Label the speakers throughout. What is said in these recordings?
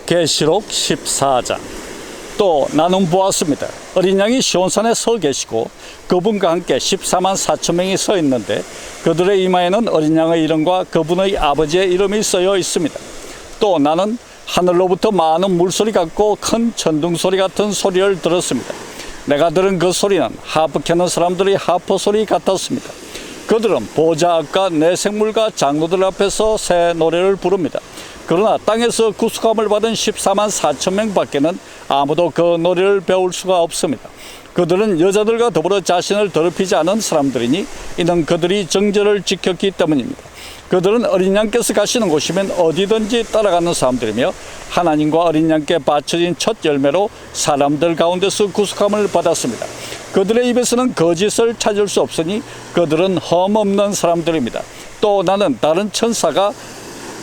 Speaker 1: 계시록 14장. 또 나는 보았습니다. 어린 양이 시온산에 서 계시고 그분과 함께 14만 4천 명이 서 있는데 그들의 이마에는 어린 양의 이름과 그분의 아버지의 이름이 쓰여 있습니다. 또 나는 하늘로부터 많은 물소리 같고 큰 천둥소리 같은 소리를 들었습니다. 내가 들은 그 소리는 하프 켜는 사람들의 하프 소리 같았습니다. 그들은 보좌 앞과 내 생물과 장로들 앞에서 새 노래를 부릅니다. 그러나 땅에서 구속함을 받은 14만 4천 명 밖에는 아무도 그 노래를 배울 수가 없습니다. 그들은 여자들과 더불어 자신을 더럽히지 않은 사람들이니 이는 그들이 정절을 지켰기 때문입니다. 그들은 어린 양께서 가시는 곳이면 어디든지 따라가는 사람들이며 하나님과 어린 양께 바쳐진 첫 열매로 사람들 가운데서 구속함을 받았습니다. 그들의 입에서는 거짓을 찾을 수 없으니 그들은 흠없는 사람들입니다. 또 나는 다른 천사가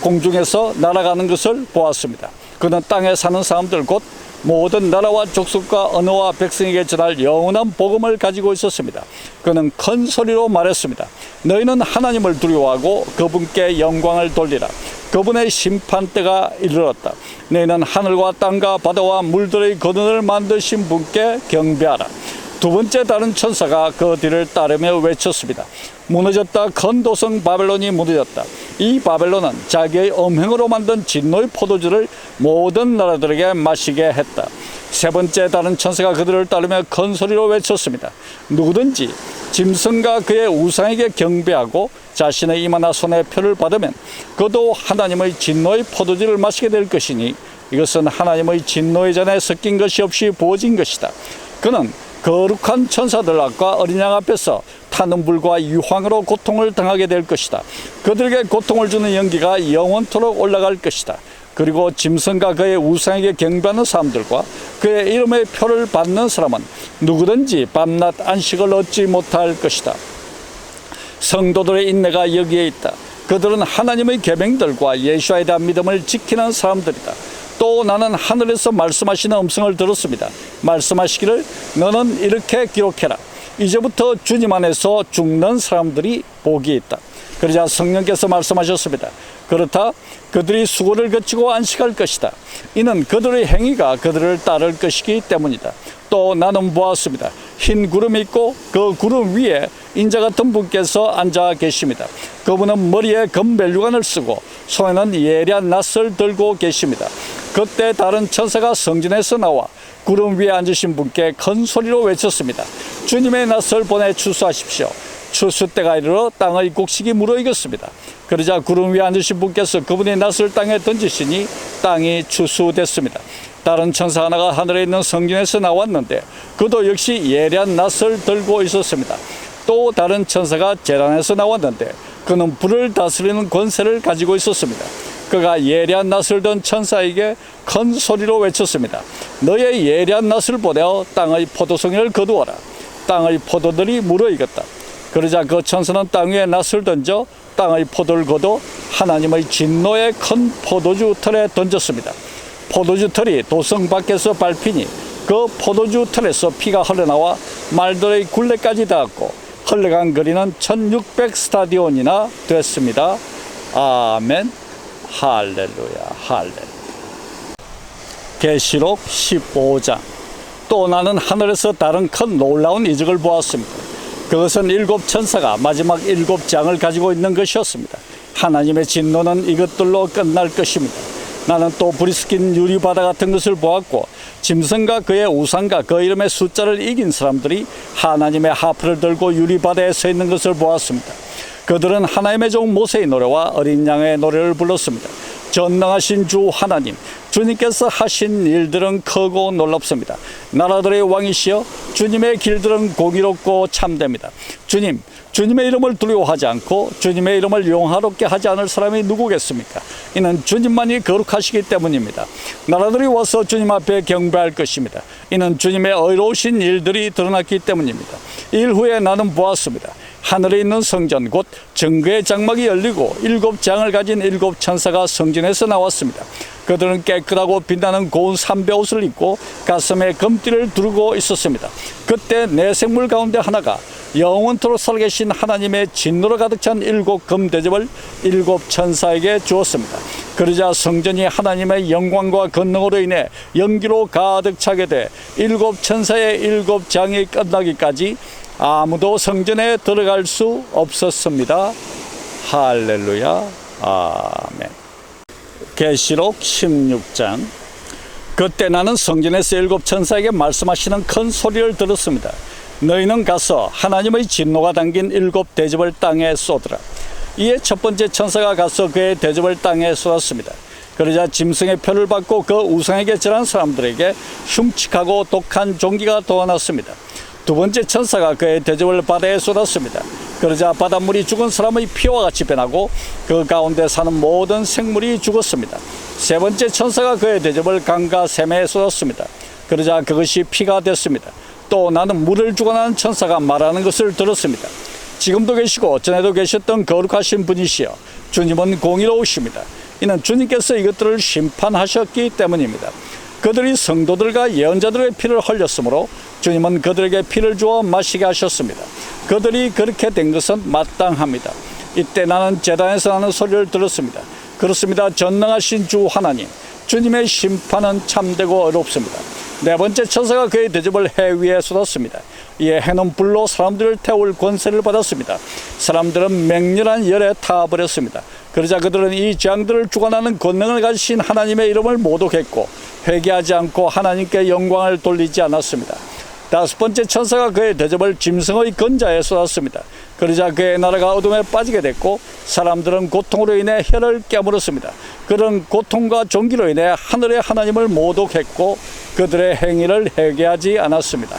Speaker 1: 공중에서 날아가는 것을 보았습니다. 그는 땅에 사는 사람들 곧 모든 나라와 족속과 언어와 백성에게 전할 영원한 복음을 가지고 있었습니다. 그는 큰 소리로 말했습니다. 너희는 하나님을 두려워하고 그분께 영광을 돌리라. 그분의 심판때가 이르렀다. 너희는 하늘과 땅과 바다와 물들의 근원을 만드신 분께 경배하라. 두 번째 다른 천사가 그 뒤를 따르며 외쳤습니다. 무너졌다. 큰 도성 바벨론이 무너졌다. 이 바벨론은 자기의 음행으로 만든 진노의 포도주를 모든 나라들에게 마시게 했다. 세 번째 다른 천사가 그들을 따르며 큰 소리로 외쳤습니다. 누구든지 짐승과 그의 우상에게 경배하고 자신의 이마나 손에 표를 받으면 그도 하나님의 진노의 포도주를 마시게 될 것이니 이것은 하나님의 진노의 잔에 섞인 것이 없이 부어진 것이다. 그는 거룩한 천사들 앞과 어린 양 앞에서 타는 불과 유황으로 고통을 당하게 될 것이다. 그들에게 고통을 주는 연기가 영원토록 올라갈 것이다. 그리고 짐승과 그의 우상에게 경배하는 사람들과 그의 이름의 표를 받는 사람은 누구든지 밤낮 안식을 얻지 못할 것이다. 성도들의 인내가 여기에 있다. 그들은 하나님의 계명들과 예수와에 대한 믿음을 지키는 사람들이다. 또 나는 하늘에서 말씀하시는 음성을 들었습니다. 말씀하시기를 너는 이렇게 기록해라. 이제부터 주님 안에서 죽는 사람들이 복이 있다. 그러자 성령께서 말씀하셨습니다. 그렇다. 그들이 수고를 거치고 안식할 것이다. 이는 그들의 행위가 그들을 따를 것이기 때문이다. 또 나는 보았습니다. 흰 구름이 있고 그 구름 위에 인자 같은 분께서 앉아 계십니다. 그분은 머리에 금벨류관을 쓰고 손에는 예리한 낫을 들고 계십니다. 그때 다른 천사가 성전에서 나와 구름 위에 앉으신 분께 큰 소리로 외쳤습니다. 주님의 낫을 보내 추수하십시오. 추수 때가 이르러 땅의 곡식이 무르익었습니다. 그러자 구름 위에 앉으신 분께서 그분의 낫을 땅에 던지시니 땅이 추수됐습니다. 다른 천사 하나가 하늘에 있는 성전에서 나왔는데 그도 역시 예리한 낫을 들고 있었습니다. 또 다른 천사가 제단에서 나왔는데 그는 불을 다스리는 권세를 가지고 있었습니다. 그가 예리한 낫을 든 천사에게 큰 소리로 외쳤습니다. 너의 예리한 낫을 보내어 땅의 포도송이를 거두어라. 땅의 포도들이 무르익었다. 그러자 그 천사는 땅 위에 낫을 던져 땅의 포도를 거둬 하나님의 진노의 큰 포도주 틀에 던졌습니다. 포도주 틀이 도성 밖에서 밟히니 그 포도주 틀에서 피가 흘러나와 말들의 굴레까지 닿았고 흘러간 거리는 1600 스타디온이나 됐습니다. 아멘. 할렐루야. 할렐루야. 계시록 15장. 또 나는 하늘에서 다른 큰 놀라운 이적을 보았습니다. 그것은 7 천사가 마지막 7 장을 가지고 있는 것이었습니다. 하나님의 진노는 이것들로 끝날 것입니다. 나는 또 불이 섞인 유리바다 같은 것을 보았고 짐승과 그의 우상과 그 이름의 숫자를 이긴 사람들이 하나님의 하프를 들고 유리바다에 서 있는 것을 보았습니다. 그들은 하나님의 종 모세의 노래와 어린 양의 노래를 불렀습니다. 전능하신 주 하나님, 주님께서 하신 일들은 크고 놀랍습니다. 나라들의 왕이시여 주님의 길들은 공의롭고 참됩니다. 주님의 이름을 두려워하지 않고 주님의 이름을 용화롭게 하지 않을 사람이 누구겠습니까? 이는 주님만이 거룩하시기 때문입니다. 나라들이 와서 주님 앞에 경배할 것입니다. 이는 주님의 의로우신 일들이 드러났기 때문입니다. 일 후에 나는 보았습니다. 하늘에 있는 성전 곧 정거의 장막이 열리고 7 장을 가진 7 천사가 성전에서 나왔습니다. 그들은 깨끗하고 빛나는 고운 삼배 옷을 입고 가슴에 금띠를 두르고 있었습니다. 그때 내 생물 가운데 하나가 영원토록 살아계신 하나님의 진노로 가득 찬 7 금대접을 7 천사에게 주었습니다. 그러자 성전이 하나님의 영광과 권능으로 인해 연기로 가득 차게 돼 일곱 천사의 일곱 장이 끝나기까지 아무도 성전에 들어갈 수 없었습니다. 할렐루야. 아멘. 계시록 16장. 그때 나는 성전에서 일곱 천사에게 말씀하시는 큰 소리를 들었습니다. 너희는 가서 하나님의 진노가 담긴 일곱 대접을 땅에 쏟으라. 이에 첫 번째 천사가 가서 그의 대접을 땅에 쏟았습니다. 그러자 짐승의 표를 받고 그 우상에게 절한 사람들에게 흉측하고 독한 종기가 도어났습니다. 두 번째 천사가 그의 대접을 바다에 쏟았습니다. 그러자 바닷물이 죽은 사람의 피와 같이 변하고 그 가운데 사는 모든 생물이 죽었습니다. 세 번째 천사가 그의 대접을 강과 샘에 쏟았습니다. 그러자 그것이 피가 됐습니다. 또 나는 물을 주관하는 천사가 말하는 것을 들었습니다. 지금도 계시고 전에도 계셨던 거룩하신 분이시여 주님은 공의로우십니다. 이는 주님께서 이것들을 심판하셨기 때문입니다. 그들이 성도들과 예언자들의 피를 흘렸으므로 주님은 그들에게 피를 주어 마시게 하셨습니다. 그들이 그렇게 된 것은 마땅합니다. 이때 나는 제단에서 나는 소리를 들었습니다. 그렇습니다. 전능하신 주 하나님, 주님의 심판은 참되고 어렵습니다. 네 번째 천사가 그의 대접을 해 위에 쏟았습니다. 이에 해는 불로 사람들을 태울 권세를 받았습니다. 사람들은 맹렬한 열에 타버렸습니다. 그러자 그들은 이 재앙들을 주관하는 권능을 가지신 하나님의 이름을 모독했고 회개하지 않고 하나님께 영광을 돌리지 않았습니다. 다섯 번째 천사가 그의 대접을 짐승의 근자에 쏟았습니다. 그러자 그의 나라가 어둠에 빠지게 됐고 사람들은 고통으로 인해 혀를 깨물었습니다. 그런 고통과 종기로 인해 하늘의 하나님을 모독했고 그들의 행위를 회개하지 않았습니다.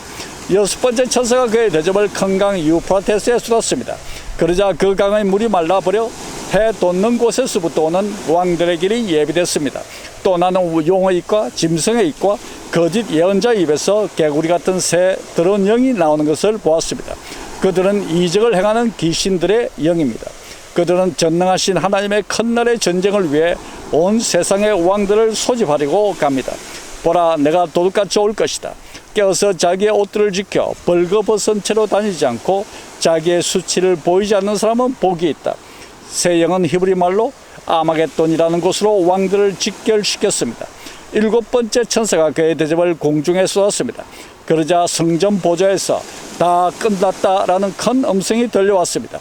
Speaker 1: 여섯 번째 천사가 그의 대접을 큰 강 유프라테스에 쏟았습니다. 그러자 그 강의 물이 말라버려 해 돋는 곳에서부터 오는 왕들의 길이 예비됐습니다. 또 나는 용의 입과 짐승의 입과 거짓 예언자 입에서 개구리 같은 새 더러운 영이 나오는 것을 보았습니다. 그들은 이적을 행하는 귀신들의 영입니다. 그들은 전능하신 하나님의 큰 날의 전쟁을 위해 온 세상의 왕들을 소집하려고 갑니다. 보라, 내가 도둑같이 올 것이다. 깨어서 자기의 옷들을 지켜 벌거벗은 채로 다니지 않고 자기의 수치를 보이지 않는 사람은 복이 있다. 새 영은 히브리 말로 아마겟돈이라는 곳으로 왕들을 직결시켰습니다. 일곱 번째 천사가 그의 대접을 공중에 쏟았습니다. 그러자 성전 보좌에서 다 끝났다라는 큰 음성이 들려왔습니다.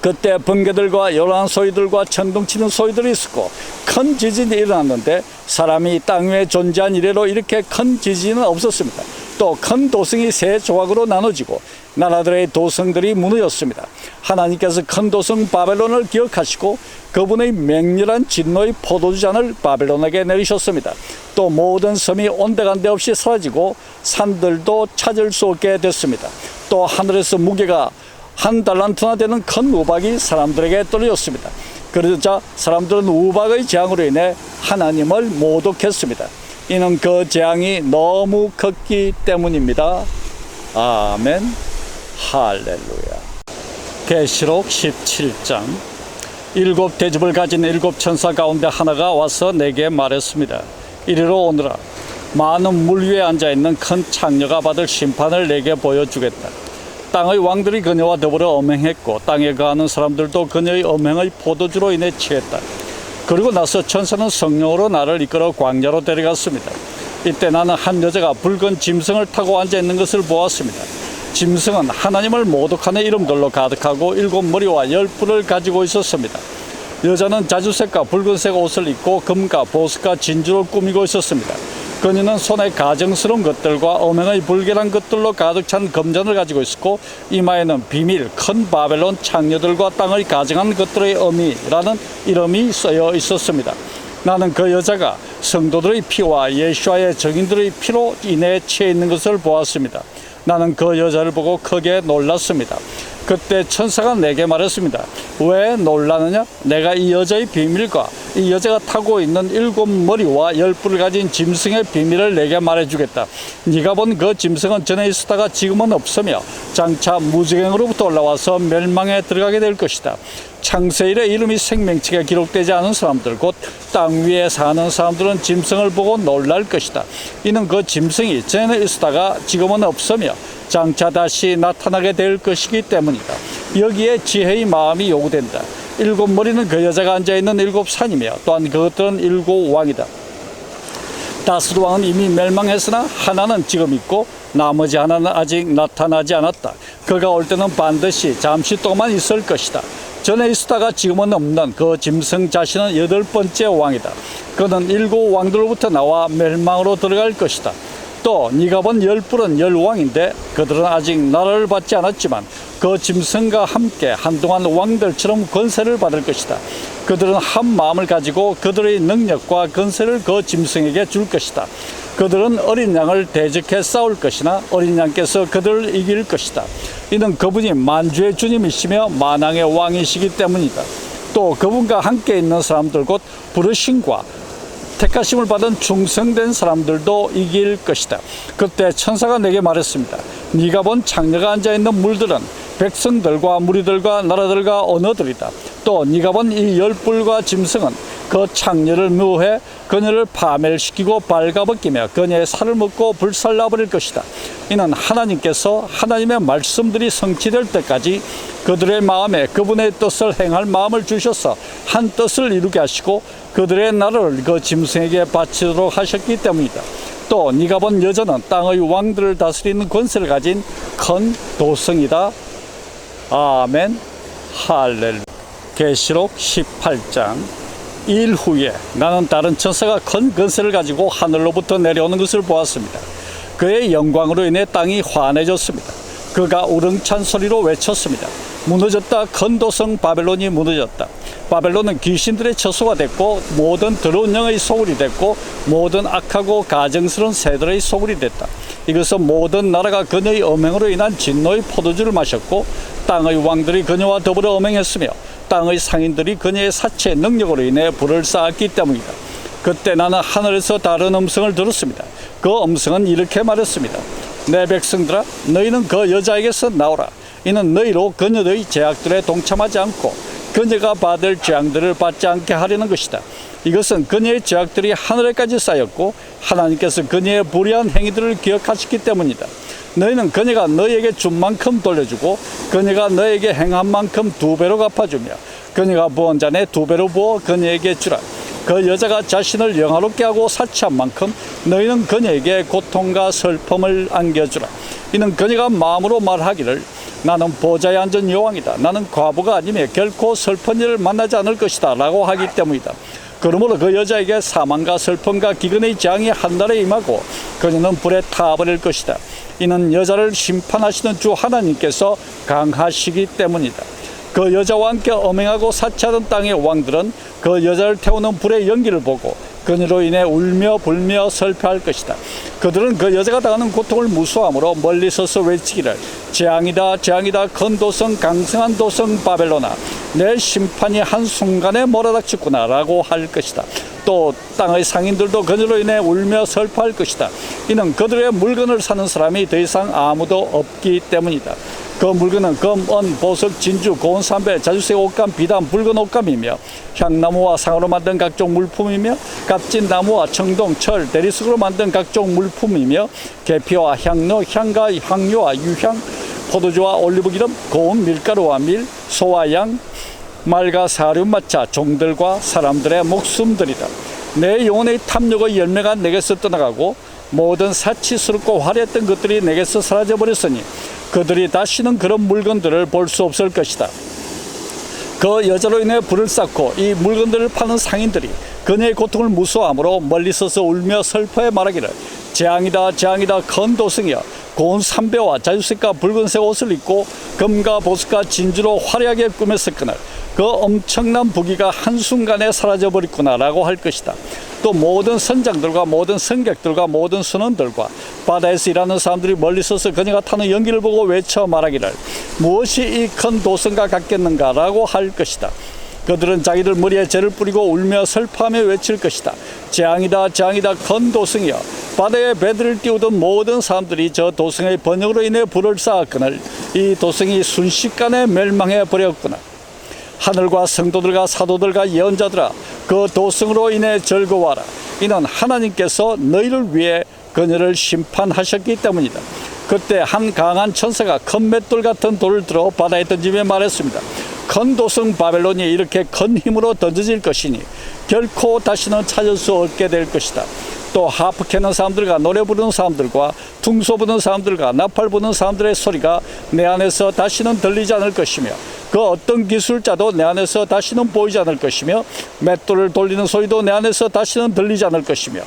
Speaker 1: 그때 번개들과 요란한 소리들과 천둥치는 소리들이 있었고 큰 지진이 일어났는데 사람이 땅 위에 존재한 이래로 이렇게 큰 지진은 없었습니다. 또 큰 도성이 세 조각으로 나눠지고 나라들의 도성들이 무너졌습니다. 하나님께서 큰 도성 바벨론을 기억하시고 그분의 맹렬한 진노의 포도주잔을 바벨론에게 내리셨습니다. 또 모든 섬이 온데간데 없이 사라지고 산들도 찾을 수 없게 됐습니다. 또 하늘에서 무게가 한 달란트나 되는 큰 우박이 사람들에게 떨어졌습니다. 그러자 사람들은 우박의 재앙으로 인해 하나님을 모독했습니다. 이는 그 재앙이 너무 컸기 때문입니다. 아멘. 할렐루야. 계시록 17장. 일곱 대접을 가진 일곱 천사 가운데 하나가 와서 내게 말했습니다. 이리로 오너라. 많은 물 위에 앉아있는 큰 창녀가 받을 심판을 내게 보여주겠다. 땅의 왕들이 그녀와 더불어 음행했고 땅에 거하는 사람들도 그녀의 음행의 포도주로 인해 취했다. 그리고 나서 천사는 성령으로 나를 이끌어 광야로 데려갔습니다. 이때 나는 한 여자가 붉은 짐승을 타고 앉아있는 것을 보았습니다. 짐승은 하나님을 모독하는 이름들로 가득하고 일곱 머리와 열 뿔을 가지고 있었습니다. 여자는 자주색과 붉은색 옷을 입고 금과 보석과 진주를 꾸미고 있었습니다. 그녀는 손에 가증스러운 것들과 음행의 불결한 것들로 가득 찬 금잔을 가지고 있었고 이마에는 비밀 큰 바벨론 창녀들과 땅의 가증한 것들의 의미라는 이름이 쓰여 있었습니다. 나는 그 여자가 성도들의 피와 예수와의 증인들의 피로 인해 취해 있는 것을 보았습니다. 나는 그 여자를 보고 크게 놀랐습니다. 그때 천사가 내게 말했습니다. 왜 놀라느냐? 내가 이 여자의 비밀과 이 여자가 타고 있는 일곱 머리와 열 뿔을 가진 짐승의 비밀을 내게 말해주겠다. 네가 본 그 짐승은 전에 있었다가 지금은 없으며 장차 무지갱으로부터 올라와서 멸망에 들어가게 될 것이다. 창세일에 이름이 생명책에 기록되지 않은 사람들 곧 땅 위에 사는 사람들은 짐승을 보고 놀랄 것이다. 이는 그 짐승이 전에 있었다가 지금은 없으며 장차 다시 나타나게 될 것이기 때문이다. 여기에 지혜의 마음이 요구된다. 일곱 머리는 그 여자가 앉아있는 일곱 산이며 또한 그것들은 일곱 왕이다. 다섯 왕은 이미 멸망했으나 하나는 지금 있고 나머지 하나는 아직 나타나지 않았다. 그가 올 때는 반드시 잠시 동안 있을 것이다. 전에 있었다가 지금은 없는 그 짐승 자신은 여덟 번째 왕이다. 그는 일곱 왕들로부터 나와 멸망으로 들어갈 것이다. 또 네가 본 열 뿔은 열 왕인데 그들은 아직 나라를 받지 않았지만 그 짐승과 함께 한동안 왕들처럼 권세를 받을 것이다. 그들은 한 마음을 가지고 그들의 능력과 권세를 그 짐승에게 줄 것이다. 그들은 어린 양을 대적해 싸울 것이나 어린 양께서 그들을 이길 것이다. 이는 그분이 만주의 주님이시며 만왕의 왕이시기 때문이다. 또 그분과 함께 있는 사람들 곧 부르심과 택하심을 받은 충성된 사람들도 이길 것이다. 그때 천사가 내게 말했습니다. 네가 본 창녀가 앉아있는 물들은 백성들과 무리들과 나라들과 언어들이다. 또 네가 본 이 열뿔과 짐승은 그 창녀를 묘해 그녀를 파멸시키고 발가벗기며 그녀의 살을 먹고 불살라버릴 것이다. 이는 하나님께서 하나님의 말씀들이 성취될 때까지 그들의 마음에 그분의 뜻을 행할 마음을 주셔서 한 뜻을 이루게 하시고 그들의 나라를 그 짐승에게 바치도록 하셨기 때문이다. 또 네가 본 여자는 땅의 왕들을 다스리는 권세를 가진 큰 도성이다. 아멘. 할렐루야. 계시록 18장. 일 후에 나는 다른 천사가 큰 권세를 가지고 하늘로부터 내려오는 것을 보았습니다. 그의 영광으로 인해 땅이 환해졌습니다. 그가 우렁찬 소리로 외쳤습니다. 무너졌다. 큰 도성 바벨론이 무너졌다. 바벨론은 귀신들의 처소가 됐고 모든 더러운 영의 소굴이 됐고 모든 악하고 가증스러운 새들의 소굴이 됐다. 이것은 모든 나라가 그녀의 음행으로 인한 진노의 포도주를 마셨고 땅의 왕들이 그녀와 더불어 음행했으며 땅의 상인들이 그녀의 사체 능력으로 인해 불을 쌓았기 때문이다. 그때 나는 하늘에서 다른 음성을 들었습니다. 그 음성은 이렇게 말했습니다. 내 백성들아, 너희는 그 여자에게서 나오라. 이는 너희로 그녀의 죄악들에 동참하지 않고 그녀가 받을 재앙들을 받지 않게 하려는 것이다. 이것은 그녀의 죄악들이 하늘에까지 쌓였고 하나님께서 그녀의 불의한 행위들을 기억하셨기 때문이다. 너희는 그녀가 너희에게 준 만큼 돌려주고 그녀가 너희에게 행한 만큼 두 배로 갚아주며 그녀가 부은 잔에 두 배로 부어 그녀에게 주라. 그 여자가 자신을 영화롭게 하고 사치한 만큼 너희는 그녀에게 고통과 슬픔을 안겨주라. 이는 그녀가 마음으로 말하기를 나는 보좌에 앉은 여왕이다. 나는 과부가 아니며 결코 슬픈 일을 만나지 않을 것이다 라고 하기 때문이다. 그러므로 그 여자에게 사망과 슬픔과 기근의 재앙이 한 달에 임하고 그녀는 불에 타버릴 것이다. 이는 여자를 심판하시는 주 하나님께서 강하시기 때문이다. 그 여자와 함께 음행하고 사치하던 땅의 왕들은 그 여자를 태우는 불의 연기를 보고 그녀로 인해 울며 불며 슬퍼할 것이다. 그들은 그 여자가 당하는 고통을 무수함으로 멀리 서서 외치기를 재앙이다 재앙이다 큰 도성 강성한 도성 바벨로나 내 심판이 한순간에 몰아닥쳤구나 라고 할 것이다. 또 땅의 상인들도 그녀로 인해 울며 슬퍼할 것이다. 이는 그들의 물건을 사는 사람이 더 이상 아무도 없기 때문이다. 그 물건은 금, 은, 보석, 진주, 고운 삼배, 자주색 옷감, 비단, 붉은 옷감이며 향나무와 상으로 만든 각종 물품이며 값진 나무와 청동, 철, 대리석으로 만든 각종 물품이며 계피와 향료, 향과 향료와 유향, 포도주와 올리브기름, 고운 밀가루와 밀, 소와 양, 말과 사료, 마차, 종들과 사람들의 목숨들이다. 내 영혼의 탐욕의 열매가 내게서 떠나가고 모든 사치스럽고 화려했던 것들이 내게서 사라져버렸으니 그들이 다시는 그런 물건들을 볼 수 없을 것이다. 그 여자로 인해 불을 쌓고 이 물건들을 파는 상인들이 그녀의 고통을 무서워하므로 멀리 서서 울며 슬퍼해 말하기를 재앙이다 재앙이다 큰 도성이여 고운 삼배와 자주색과 붉은색 옷을 입고 금과 보석과 진주로 화려하게 꾸몄었거늘 그 엄청난 부귀가 한순간에 사라져버렸구나 라고 할 것이다. 또 모든 선장들과 모든 승객들과 모든 선원들과 바다에서 일하는 사람들이 멀리 서서 그녀가 타는 연기를 보고 외쳐 말하기를 무엇이 이 큰 도성과 같겠는가 라고 할 것이다. 그들은 자기들 머리에 재를 뿌리고 울며 슬퍼하며 외칠 것이다. 재앙이다 재앙이다 큰 도성이여 바다에 배들을 띄우던 모든 사람들이 저 도성의 번영으로 인해 불을 쌓았거늘 이 도성이 순식간에 멸망해 버렸구나. 하늘과 성도들과 사도들과 예언자들아 그 도성으로 인해 즐거워하라. 이는 하나님께서 너희를 위해 그녀를 심판하셨기 때문이다. 그때 한 강한 천사가 큰 맷돌 같은 돌을 들어 바다에 던지며 말했습니다. 큰 도성 바벨론이 이렇게 큰 힘으로 던져질 것이니 결코 다시는 찾을 수 없게 될 것이다. 또 하프 캐는 사람들과 노래 부르는 사람들과 퉁소 부는 사람들과 나팔 부는 사람들의 소리가 내 안에서 다시는 들리지 않을 것이며 그 어떤 기술자도 내 안에서 다시는 보이지 않을 것이며 맷돌을 돌리는 소리도 내 안에서 다시는 들리지 않을 것이며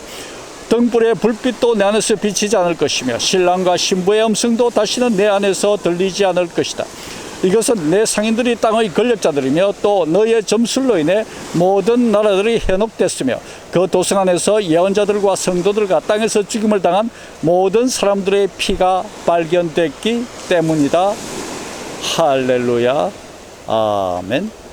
Speaker 1: 등불의 불빛도 내 안에서 비치지 않을 것이며 신랑과 신부의 음성도 다시는 내 안에서 들리지 않을 것이다. 이것은 내 상인들이 땅의 권력자들이며 또 너의 점술로 인해 모든 나라들이 현혹됐으며 그 도성 안에서 예언자들과 성도들과 땅에서 죽임을 당한 모든 사람들의 피가 발견됐기 때문이다. 할렐루야. 아멘.